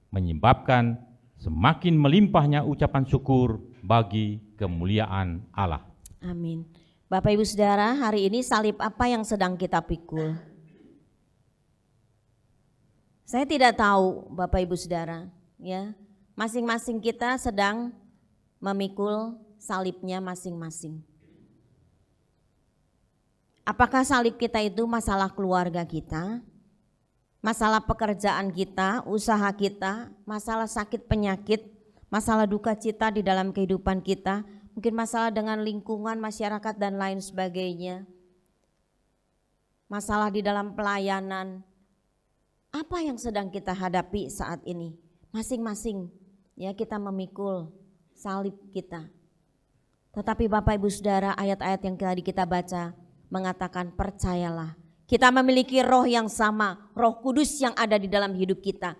menyebabkan semakin melimpahnya ucapan syukur bagi kemuliaan Allah. Amin. Bapak ibu saudara, hari ini salib apa yang sedang kita pikul? Saya tidak tahu Bapak ibu saudara, ya. Masing-masing kita sedang memikul salibnya masing-masing. Apakah salib kita itu masalah keluarga kita, masalah pekerjaan kita, usaha kita, masalah sakit penyakit, masalah duka cita di dalam kehidupan kita, mungkin masalah dengan lingkungan, masyarakat dan lain sebagainya, masalah di dalam pelayanan. Apa yang sedang kita hadapi saat ini? Masing-masing ya kita memikul salib kita. Tetapi Bapak Ibu Saudara, ayat-ayat yang tadi kita baca mengatakan percayalah. Kita memiliki roh yang sama, Roh Kudus yang ada di dalam hidup kita.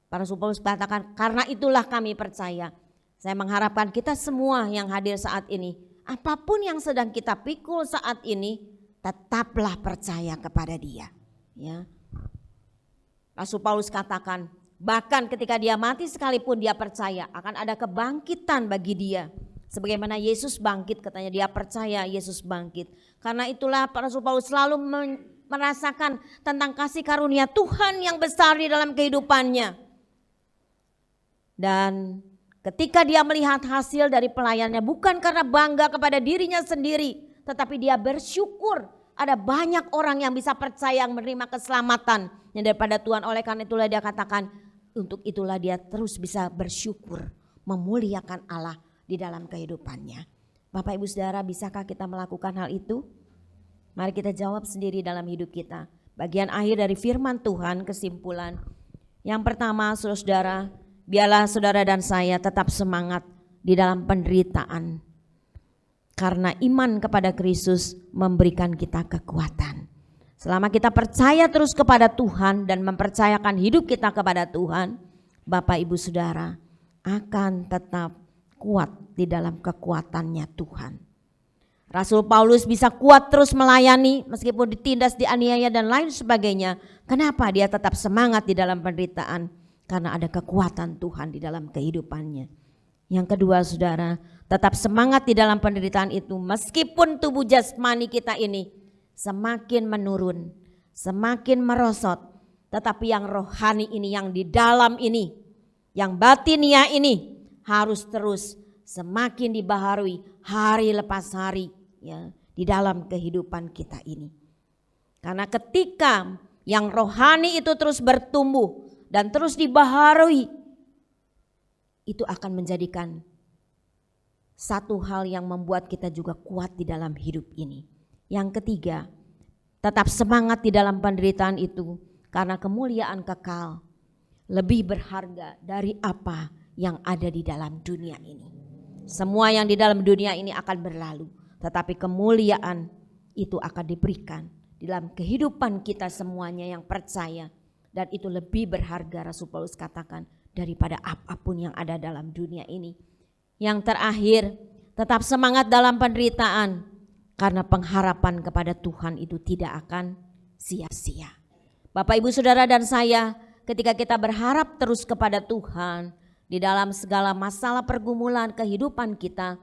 Para Rasul Paulus katakan, karena itulah kami percaya. Saya mengharapkan kita semua yang hadir saat ini, apapun yang sedang kita pikul saat ini, tetaplah percaya kepada Dia. Ya. Rasul Paulus katakan, bahkan ketika dia mati sekalipun dia percaya akan ada kebangkitan bagi dia. Sebagaimana Yesus bangkit, katanya dia percaya Yesus bangkit. Karena itulah Rasul Paulus selalu merasakan tentang kasih karunia Tuhan yang besar di dalam kehidupannya. Dan ketika dia melihat hasil dari pelayanannya, bukan karena bangga kepada dirinya sendiri, tetapi dia bersyukur ada banyak orang yang bisa percaya, yang menerima keselamatan yang daripada Tuhan. Oleh karena itulah dia katakan, untuk itulah dia terus bisa bersyukur, memuliakan Allah di dalam kehidupannya. Bapak Ibu Saudara, bisakah kita melakukan hal itu? Mari kita jawab sendiri dalam hidup kita. Bagian akhir dari firman Tuhan, kesimpulan. Yang pertama, saudara, biarlah saudara dan saya tetap semangat di dalam penderitaan. Karena iman kepada Kristus memberikan kita kekuatan. Selama kita percaya terus kepada Tuhan dan mempercayakan hidup kita kepada Tuhan, Bapak Ibu Saudara akan tetap kuat di dalam kekuatannya Tuhan. Rasul Paulus bisa kuat terus melayani meskipun ditindas, dianiaya dan lain sebagainya. Kenapa dia tetap semangat di dalam penderitaan? Karena ada kekuatan Tuhan di dalam kehidupannya. Yang kedua saudara, tetap semangat di dalam penderitaan itu meskipun tubuh jasmani kita ini semakin menurun, semakin merosot. Tetapi yang rohani ini, yang di dalam ini, yang batinia ini harus terus semakin dibaharui hari lepas hari ya, di dalam kehidupan kita ini. Karena ketika yang rohani itu terus bertumbuh dan terus dibaharui, itu akan menjadikan satu hal yang membuat kita juga kuat di dalam hidup ini. Yang ketiga, tetap semangat di dalam penderitaan itu karena kemuliaan kekal lebih berharga dari apa yang ada di dalam dunia ini. Semua yang di dalam dunia ini akan berlalu, tetapi kemuliaan itu akan diberikan di dalam kehidupan kita semuanya yang percaya. Dan itu lebih berharga, Rasul Paulus katakan, daripada apapun yang ada dalam dunia ini. Yang terakhir, tetap semangat dalam penderitaan, karena pengharapan kepada Tuhan itu tidak akan sia-sia. Bapak, Ibu, Saudara dan saya, ketika kita berharap terus kepada Tuhan di dalam segala masalah pergumulan kehidupan kita,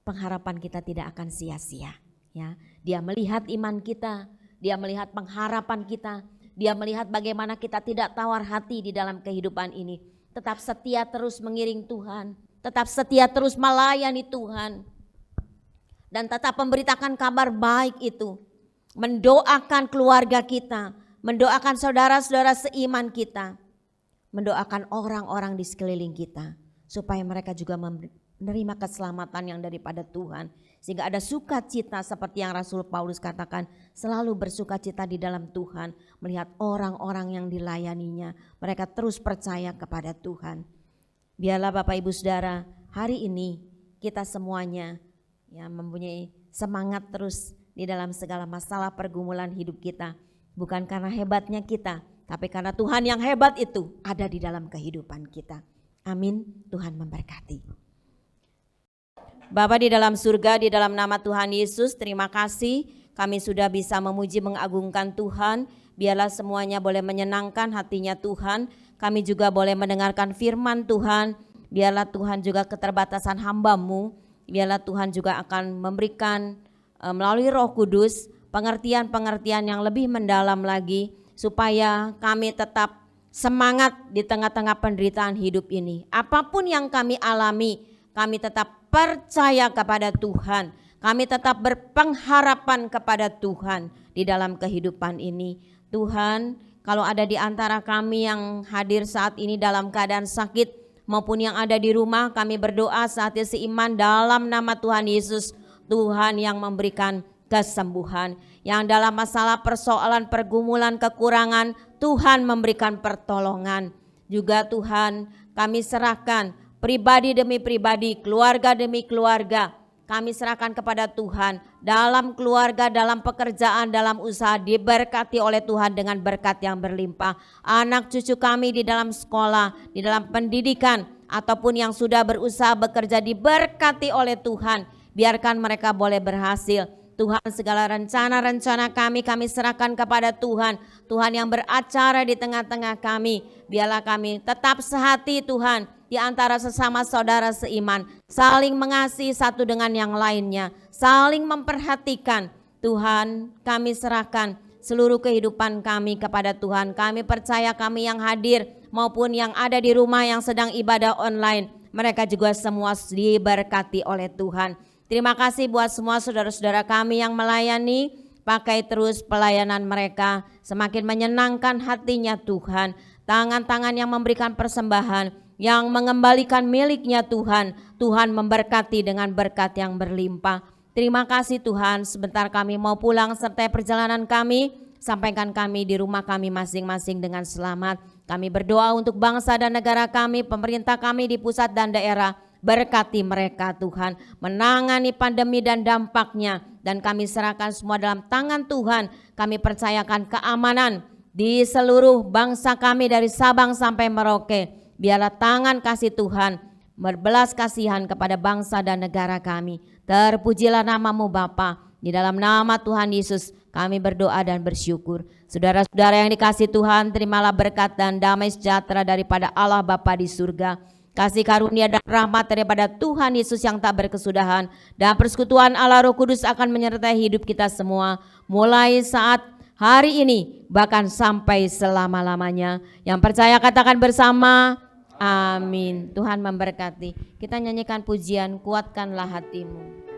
pengharapan kita tidak akan sia-sia. Ya, Dia melihat iman kita, Dia melihat pengharapan kita, Dia melihat bagaimana kita tidak tawar hati di dalam kehidupan ini. Tetap setia terus mengiring Tuhan, tetap setia terus melayani Tuhan, dan tetap memberitakan kabar baik itu, mendoakan keluarga kita, mendoakan saudara-saudara seiman kita, mendoakan orang-orang di sekeliling kita, supaya mereka juga menerima keselamatan yang daripada Tuhan. Sehingga ada sukacita seperti yang Rasul Paulus katakan, selalu bersukacita di dalam Tuhan, melihat orang-orang yang dilayaninya, mereka terus percaya kepada Tuhan. Biarlah Bapak, Ibu, Saudara, hari ini kita semuanya ya mempunyai semangat terus di dalam segala masalah pergumulan hidup kita. Bukan karena hebatnya kita, tapi karena Tuhan yang hebat itu ada di dalam kehidupan kita. Amin. Tuhan memberkati. Bapa di dalam surga, di dalam nama Tuhan Yesus, terima kasih kami sudah bisa memuji mengagungkan Tuhan. Biarlah semuanya boleh menyenangkan hatinya Tuhan. Kami juga boleh mendengarkan firman Tuhan. Biarlah Tuhan juga keterbatasan hamba-Mu, biarlah Tuhan juga akan memberikan melalui Roh Kudus pengertian-pengertian yang lebih mendalam lagi, supaya kami tetap semangat di tengah-tengah penderitaan hidup ini. Apapun yang kami alami, kami tetap percaya kepada Tuhan. Kami tetap berpengharapan kepada Tuhan di dalam kehidupan ini. Tuhan, kalau ada di antara kami yang hadir saat ini dalam keadaan sakit, maupun yang ada di rumah, kami berdoa saat ini seiman dalam nama Tuhan Yesus. Tuhan yang memberikan kesembuhan. Yang dalam masalah persoalan, pergumulan, kekurangan, Tuhan memberikan pertolongan. Juga Tuhan, kami serahkan pribadi demi pribadi, keluarga demi keluarga, kami serahkan kepada Tuhan. Dalam keluarga, dalam pekerjaan, dalam usaha, diberkati oleh Tuhan dengan berkat yang berlimpah. Anak cucu kami di dalam sekolah, di dalam pendidikan, ataupun yang sudah berusaha bekerja, diberkati oleh Tuhan. Biarkan mereka boleh berhasil. Tuhan, segala rencana-rencana kami serahkan kepada Tuhan. Tuhan yang beracara di tengah-tengah kami. Biarlah kami tetap sehati Tuhan, di antara sesama saudara seiman, saling mengasihi satu dengan yang lainnya, saling memperhatikan. Tuhan, kami serahkan seluruh kehidupan kami kepada Tuhan. Kami percaya kami yang hadir maupun yang ada di rumah yang sedang ibadah online, mereka juga semua diberkati oleh Tuhan. Terima kasih buat semua saudara-saudara kami yang melayani. Pakai terus pelayanan mereka, semakin menyenangkan hatinya Tuhan. Tangan-tangan yang memberikan persembahan, yang mengembalikan miliknya Tuhan, Tuhan memberkati dengan berkat yang berlimpah. Terima kasih Tuhan, sebentar kami mau pulang serta perjalanan kami, sampaikan kami di rumah kami masing-masing dengan selamat. Kami berdoa untuk bangsa dan negara kami, pemerintah kami di pusat dan daerah, berkati mereka Tuhan, menangani pandemi dan dampaknya, dan kami serahkan semua dalam tangan Tuhan. Kami percayakan keamanan di seluruh bangsa kami dari Sabang sampai Merauke. Biarlah tangan kasih Tuhan berbelas kasihan kepada bangsa dan negara kami. Terpujilah namamu Bapa. Di dalam nama Tuhan Yesus kami berdoa dan bersyukur. Saudara-saudara yang dikasih Tuhan, terimalah berkat dan damai sejahtera daripada Allah Bapa di surga. Kasih karunia dan rahmat daripada Tuhan Yesus yang tak berkesudahan, dan persekutuan Allah Roh Kudus akan menyertai hidup kita semua, mulai saat hari ini bahkan sampai selama-lamanya. Yang percaya katakan bersama, amin. Tuhan memberkati. Kita nyanyikan pujian, kuatkanlah hatimu.